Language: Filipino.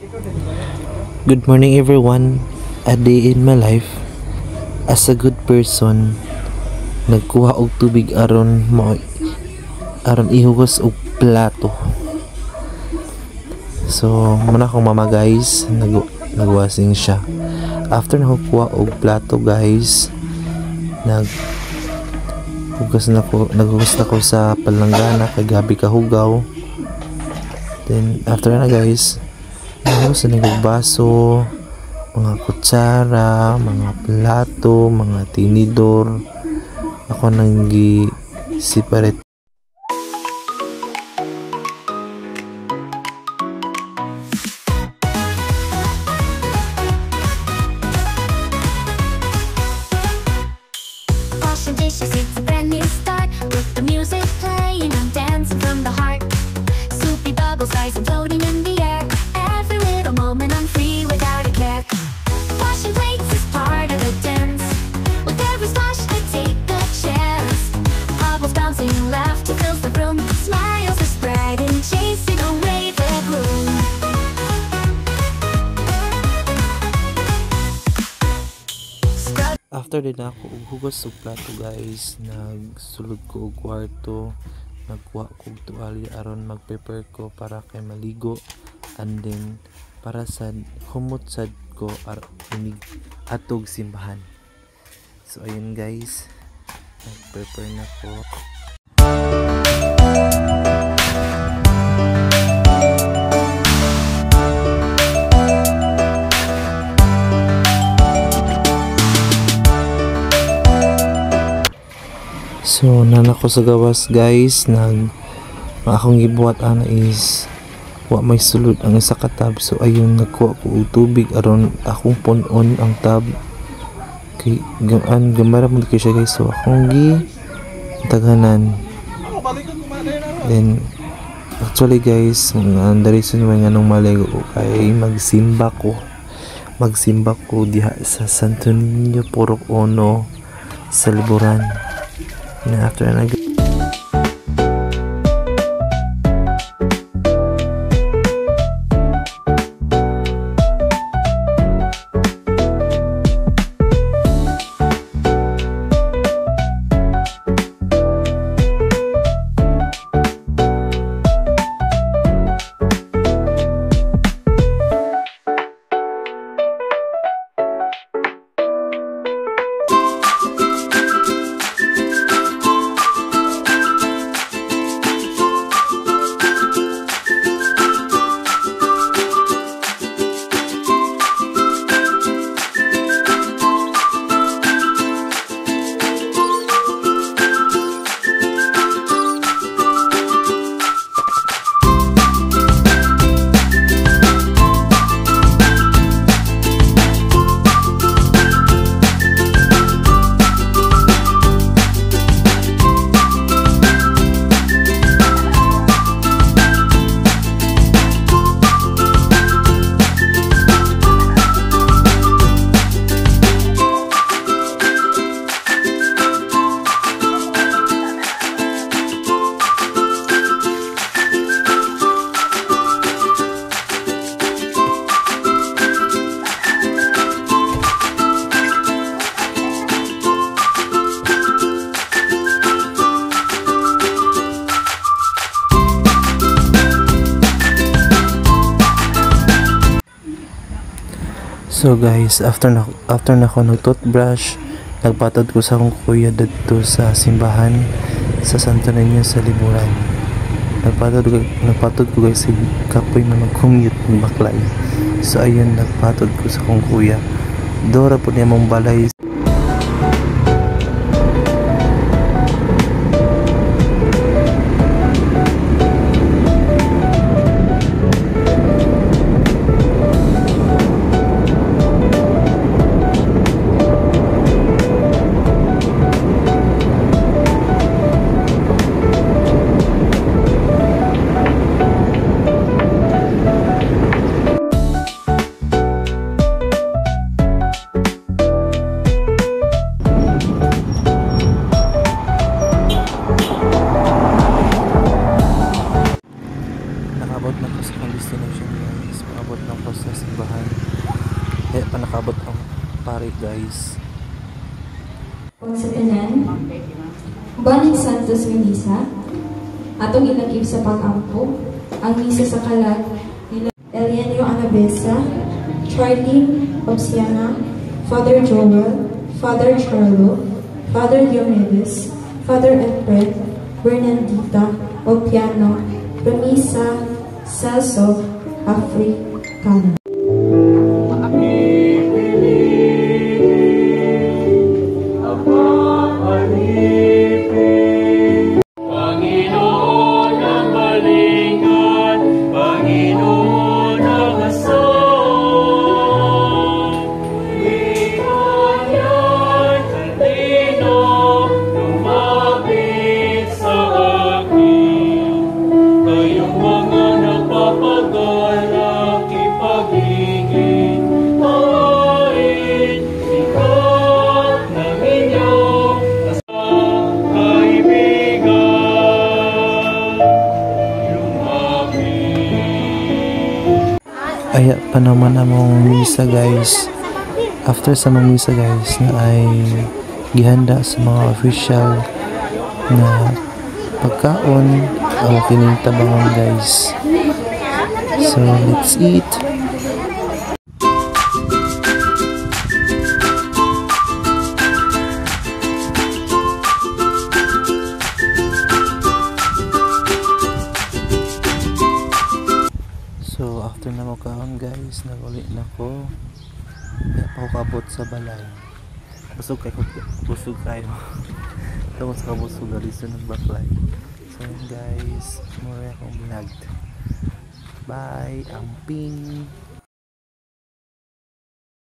Good morning everyone. A day in my life as a good person. Nagkuha og tubig aron ihugos og plato. So muna akong mama guys, nagwasing siya. After nakuha og plato guys, naghugas na ko sa palanggana kay gabi kahugaw. Then after na guys, nahugas na ng baso, mga kutsara, mga plato, mga tinidor. Ako nang gi-separate. Washing dishes, it's a brand new start. With the music playing, I'm dancing from the heart. Soupy bubbles rising, floating in the air. Every little moment I'm free without a care. Washing plates is part of the dance. With every splash I take a chance. Bubbles bouncing, laughter fills the room. Smiles are spreading, chasing away the gloom. After din ako hugas og plato guys, nagsulod ko og kwarto, nagkuha ko og tuwalya aron mag-prepare ko para kay maligo, and then para sa humot sad ko inig atog simbahan. So ayun guys, nag-prepare na ko. So nana ko sa gawas guys, akong gibuhat ana is wa may sulod ang isa ka tab. So ayun, nagkuha ko og tubig aron akong punon ang tab kay gamara mo kay siya guys. So akong taganan. Then actually guys, ang reason why nga nung maligo ko kay magsimba ko diha sa Santo Niño Purok Ono sa Liburan. And after So guys, after na ko nag-toothbrush, nagpatod ko sa akong kuya dito sa simbahan sa Santo Niño sa Liburan. Nagpatod ko guys si kapoy na mag-commute ng Baklay. So ayun, nagpatod ko sa akong kuya. Dora po niya mong balay. ako sa simbahan. Kaya pa nakabot ang pare guys. Sa tanan, Banig Santos nga misa, atong ilagib sa pag-ampo, ang misa sa kalag nila Elianio Anabesa, Charlene Obsiana, Father Joel, Father Charlo, Father Diomedes, Father Edfred, Bernardita, Opiano, Promisa, Celso, Africano. Aya pa naman among misa guys. After sa mga misa guys na ay gihanda sa mga official na pagkaon ang kining tabangon guys. So let's eat. So after na makaon guys, naguli na ko. Kaya pa ko kabot sa balay. Busog kayo. Tungkol sa kabusog gali sa nagbaklay. So yun guys, mura akong vlog. Bye, amping.